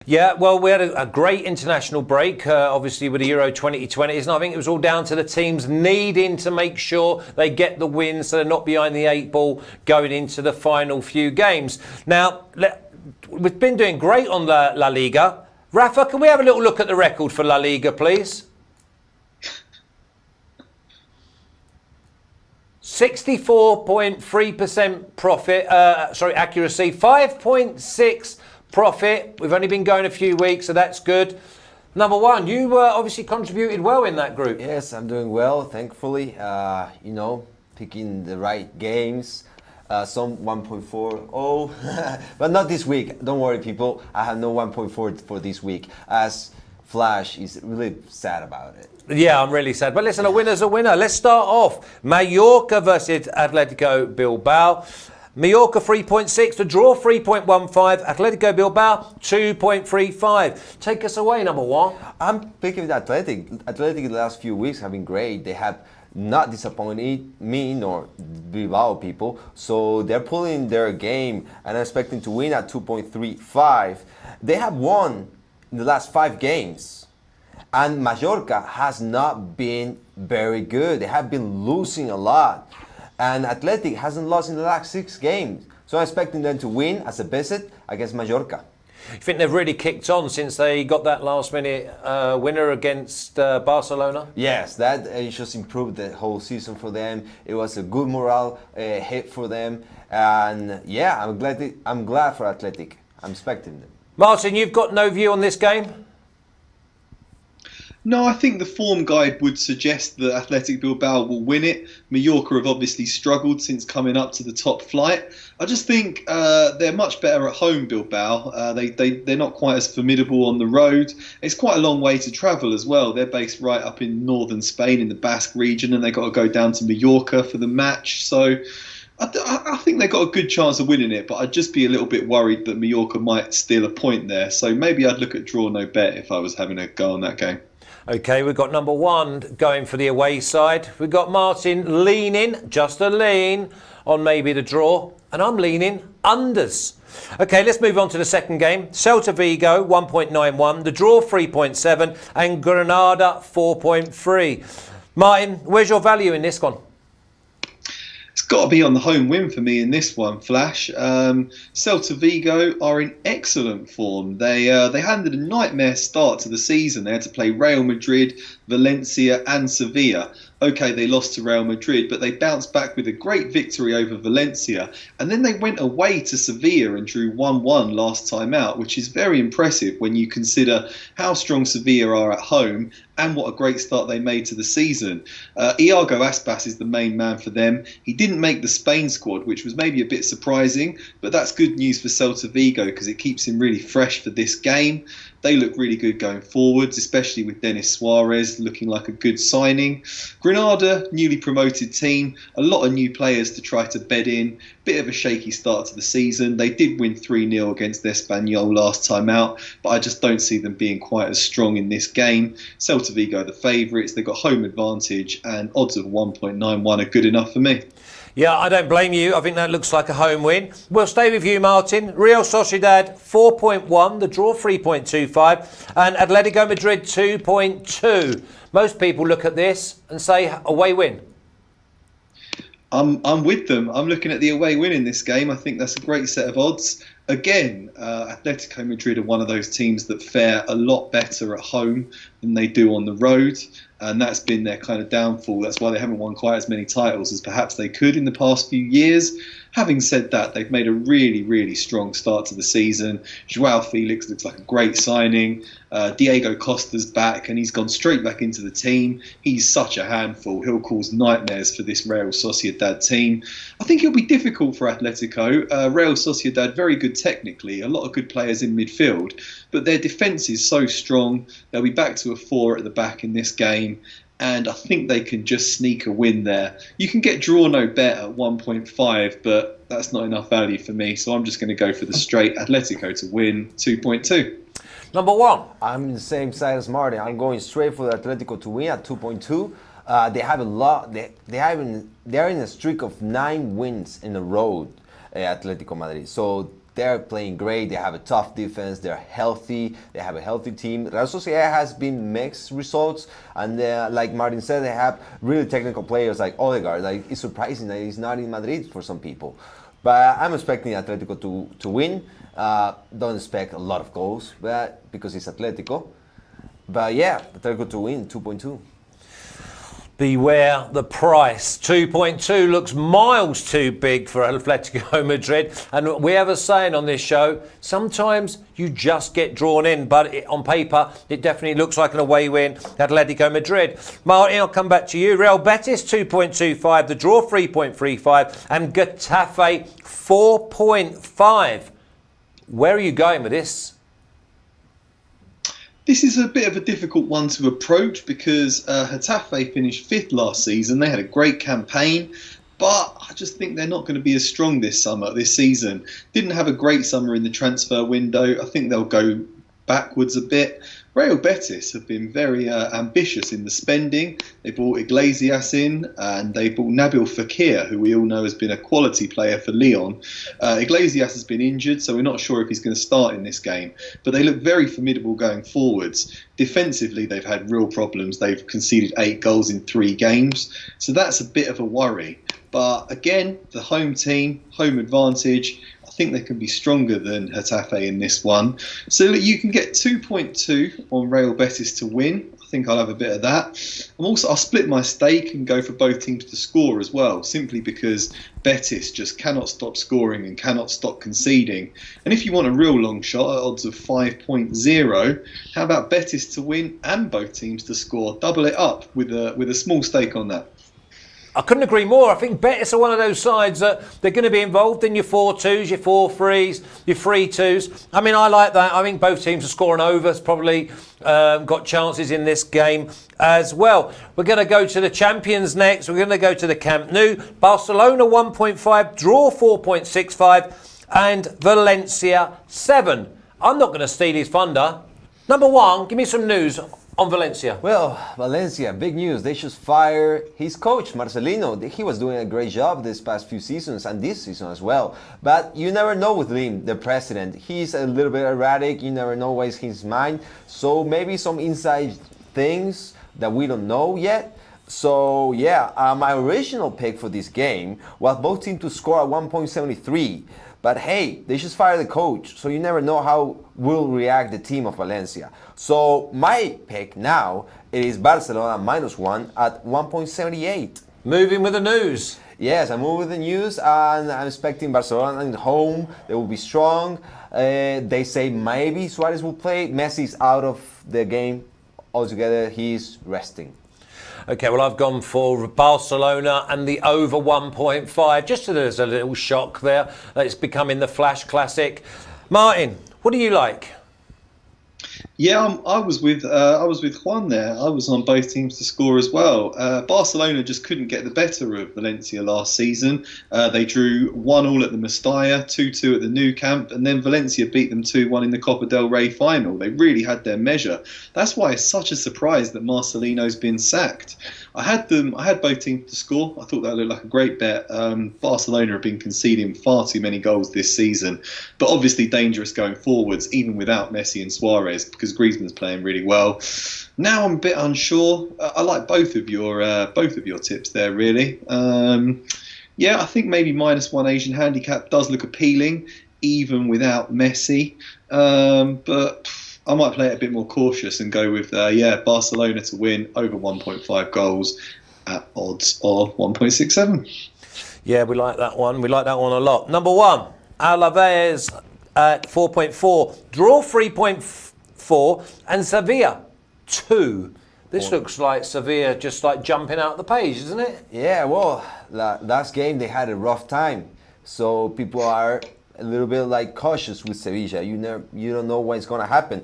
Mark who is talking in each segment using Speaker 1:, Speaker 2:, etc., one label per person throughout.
Speaker 1: Yeah, well, we had a great international break, obviously with the Euro 2020s, and I think it was all down to the teams needing to make sure they get the win so they're not behind the eight ball going into the final few games. Now, we've been doing great on La Liga. Rafa, can we have a little look at the record for La Liga, please? 64.3% profit, accuracy, 5.6 profit. We've only been going a few weeks, so that's good. Number one, you obviously contributed well in that group.
Speaker 2: Yes, I'm doing well, thankfully. Picking the right games. Some 1.40, but not this week. Don't worry, people. I have no 1.4 for this week, as Flash is really sad about it.
Speaker 1: Yeah, I'm really sad. But listen, a winner's a winner. Let's start off. Mallorca versus Atletico Bilbao. Mallorca 3.6, the draw 3.15, Atletico Bilbao 2.35. Take us away, number one.
Speaker 2: I'm picking the Athletic. Athletic the last few weeks have been great. They have not disappointed me nor Bilbao people. So they're pulling their game and I'm expecting to win at 2.35. They have won in the last 5 games. And Mallorca has not been very good. They have been losing a lot. And Athletic hasn't lost in the last 6 games. So I'm expecting them to win as a visit against Mallorca.
Speaker 1: You think they've really kicked on since they got that last-minute winner against Barcelona?
Speaker 2: Yes, that just improved the whole season for them. It was a good morale hit for them. And yeah, I'm glad for Athletic. I'm expecting them.
Speaker 1: Martin, you've got no view on this game?
Speaker 3: No, I think the form guide would suggest that Athletic Bilbao will win it. Mallorca have obviously struggled since coming up to the top flight. I just think they're much better at home, Bilbao. They're not quite as formidable on the road. It's quite a long way to travel as well. They're based right up in northern Spain in the Basque region, and they've got to go down to Mallorca for the match. So I think they've got a good chance of winning it, but I'd just be a little bit worried that Mallorca might steal a point there. So maybe I'd look at draw no bet if I was having a go on that game.
Speaker 1: Okay, we've got number one going for the away side. We've got Martin leaning, just a lean, on maybe the draw. And I'm leaning unders. Okay, let's move on to the second game. Celta Vigo, 1.91. The draw, 3.7. And Granada, 4.3. Martin, where's your value in this one?
Speaker 3: It's got to be on the home win for me in this one, Flash. Celta Vigo are in excellent form. They handed a nightmare start to the season. They had to play Real Madrid, Valencia and Sevilla. Okay, they lost to Real Madrid, but they bounced back with a great victory over Valencia. And then they went away to Sevilla and drew 1-1 last time out, which is very impressive when you consider how strong Sevilla are at home and what a great start they made to the season. Iago Aspas is the main man for them. He didn't make the Spain squad, which was maybe a bit surprising, but that's good news for Celta Vigo because it keeps him really fresh for this game. They look really good going forwards, especially with Denis Suarez looking like a good signing. Granada, newly promoted team, a lot of new players to try to bed in. Bit of a shaky start to the season. They did win 3-0 against Espanyol last time out, but I just don't see them being quite as strong in this game. Celta Vigo are the favourites. They've got home advantage and odds of 1.91 are good enough for me.
Speaker 1: Yeah, I don't blame you. I think that looks like a home win. We'll stay with you, Martin. Real Sociedad, 4.1. The draw, 3.25. And Atletico Madrid, 2.2. Most people look at this and say away win.
Speaker 3: I'm with them. I'm looking at the away win in this game. I think that's a great set of odds. Again, Atletico Madrid are one of those teams that fare a lot better at home than they do on the road. And that's been their kind of downfall. That's why they haven't won quite as many titles as perhaps they could in the past few years. Having said that, they've made a really, really strong start to the season. Joao Felix looks like a great signing. Diego Costa's back and he's gone straight back into the team. He's such a handful. He'll cause nightmares for this Real Sociedad team. I think it'll be difficult for Atletico. Real Sociedad, very good technically, a lot of good players in midfield, but their defence is so strong. They'll be back to a 4 at the back in this game. And I think they can just sneak a win there. You can get draw no bet at 1.5, but that's not enough value for me. So I'm just going to go for the straight Atletico to win 2.2.
Speaker 1: Number one.
Speaker 2: I'm in the same side as Martin. I'm going straight for the Atletico to win at 2.2. They have a lot. They're in a streak of 9 wins in a row, Atletico Madrid. So they're playing great. They have a tough defense. They're healthy. They have a healthy team. Real Sociedad has been mixed results, and like Martin said, they have really technical players like Odegaard. Like, it's surprising that he's not in Madrid for some people. But I'm expecting Atletico to win. Don't expect a lot of goals, but because it's Atletico. But yeah, Atletico to win 2.2.
Speaker 1: Beware the price. 2.2 looks miles too big for Atletico Madrid. And we have a saying on this show, sometimes you just get drawn in. But on paper, it definitely looks like an away win, Atletico Madrid. Martin, I'll come back to you. Real Betis, 2.25. The draw, 3.35. And Getafe, 4.5. Where are you going with this?
Speaker 3: This is a bit of a difficult one to approach because Getafe finished 5th last season. They had a great campaign, but I just think they're not going to be as strong this season. Didn't have a great summer in the transfer window. I think they'll go backwards a bit. Real Betis have been very ambitious in the spending. They brought Iglesias in and they brought Nabil Fekir, who we all know has been a quality player for Lyon. Iglesias has been injured, so we're not sure if he's going to start in this game. But they look very formidable going forwards. Defensively, they've had real problems. They've conceded 8 goals in 3 games. So that's a bit of a worry. But again, the home team, home advantage, I think they can be stronger than Getafe in this one. So you can get 2.2 on Real Betis to win. I think I'll have a bit of that. I'll split my stake and go for both teams to score as well, simply because Betis just cannot stop scoring and cannot stop conceding. And if you want a real long shot at odds of 5.0, how about Betis to win and both teams to score? Double it up with a small stake on that.
Speaker 1: I couldn't agree more. I think Betis are one of those sides that they're going to be involved in your 4-2s, your 4-3s, your 3-2s. I mean, I like that. I think both teams are scoring overs, probably got chances in this game as well. We're going to go to the champions next. We're going to go to the Camp Nou. Barcelona 1.5, draw 4.65, and Valencia 7. I'm not going to steal his thunder. Number one, give me some news on Valencia.
Speaker 2: Well, Valencia, big news. They should fire his coach, Marcelino. He was doing a great job this past few seasons and this season as well. But you never know with him, the president. He's a little bit erratic. You never know what's in his mind. So maybe some inside things that we don't know yet. So yeah, my original pick for this game was both teams to score at 1.73. But hey, they just fire the coach, so you never know how will react the team of Valencia. So my pick now is Barcelona -1 at 1.78.
Speaker 1: Moving with the news.
Speaker 2: Yes, I'm moving with the news, and I'm expecting Barcelona at home. They will be strong. They say maybe Suarez will play. Messi's out of the game altogether. He's resting.
Speaker 1: Okay, well, I've gone for Barcelona and the over 1.5. Just so there's a little shock there. It's becoming the Flash Classic. Martin, what do you like?
Speaker 3: Yeah, I was with Juan there. I was on both teams to score as well. Barcelona just couldn't get the better of Valencia last season. They drew 1-1 at the Mestalla, 2-2 at the Nou Camp, and then Valencia beat them 2-1 in the Copa del Rey final. They really had their measure. That's why it's such a surprise that Marcelino's been sacked. I had both teams to score. I thought that looked like a great bet. Barcelona have been conceding far too many goals this season, but obviously dangerous going forwards, even without Messi and Suarez, because Griezmann's playing really well. Now I'm a bit unsure. I like both of your tips there, really. Yeah, I think maybe -1 Asian handicap does look appealing, even without Messi. But I might play it a bit more cautious and go with Barcelona to win over 1.5 goals at odds of 1.67.
Speaker 1: Yeah, we like that one. We like that one a lot. Number one, Alaves at 4.4, draw 3.4, and Sevilla 2. This looks like Sevilla just like jumping out the page, isn't it?
Speaker 2: Yeah, well, last game they had a rough time, so people are a little bit like cautious with Sevilla. You don't know what's going to happen.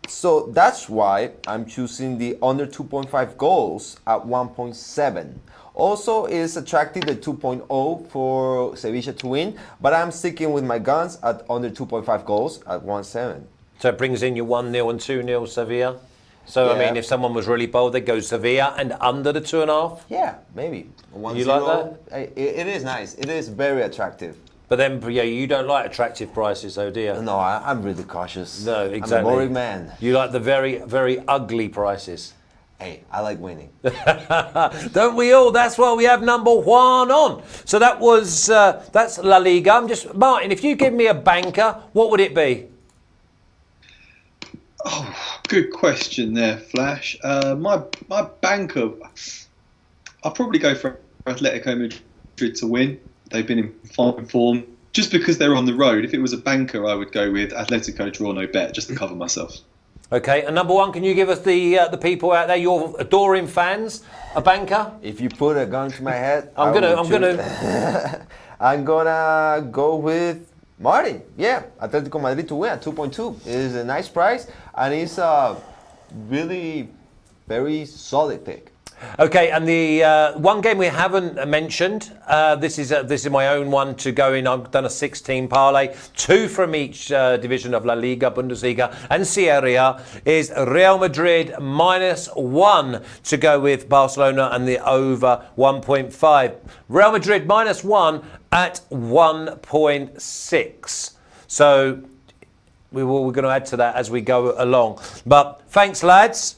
Speaker 2: So that's why I'm choosing the under 2.5 goals at 1.7. Also, it's attractive the 2.0 for Sevilla to win, but I'm sticking with my guns at under 2.5 goals at 1.7.
Speaker 1: So it brings in your 1-0 and 2-0 Sevilla. So,
Speaker 2: Yeah.
Speaker 1: I mean, if someone was really bold, they'd go Sevilla and under the 2.5.
Speaker 2: Yeah, maybe.
Speaker 1: You like that?
Speaker 2: It is nice. It is very attractive.
Speaker 1: But then, yeah, you don't like attractive prices, though, do you?
Speaker 2: No, I'm really cautious.
Speaker 1: No, exactly.
Speaker 2: I'm a boring man.
Speaker 1: You like the very, very ugly prices.
Speaker 2: Hey, I like winning.
Speaker 1: Don't we all? That's why we have number one on. So that's La Liga. Martin, if you give me a banker, what would it be?
Speaker 3: Oh, good question there, Flash. My banker, I'll probably go for Atletico Madrid to win. They've been in fine form. Just because they're on the road, if it was a banker, I would go with Atletico draw no bet, just to cover myself.
Speaker 1: Okay, and number one, can you give us the people out there, your adoring fans, a banker?
Speaker 2: If you put a gun to my head,
Speaker 1: I'm gonna
Speaker 2: go with Martin. Yeah, Atletico Madrid to win at 2.2 is a nice price, and it's a really very solid pick.
Speaker 1: Okay, and the one game we haven't mentioned, this is my own one to go in. I've done a 16 parlay, 2 from each division of La Liga, Bundesliga and Serie A, is Real Madrid -1 to go with Barcelona and the over 1.5. Real Madrid -1 at 1.6. So we're going to add to that as we go along. But thanks, lads.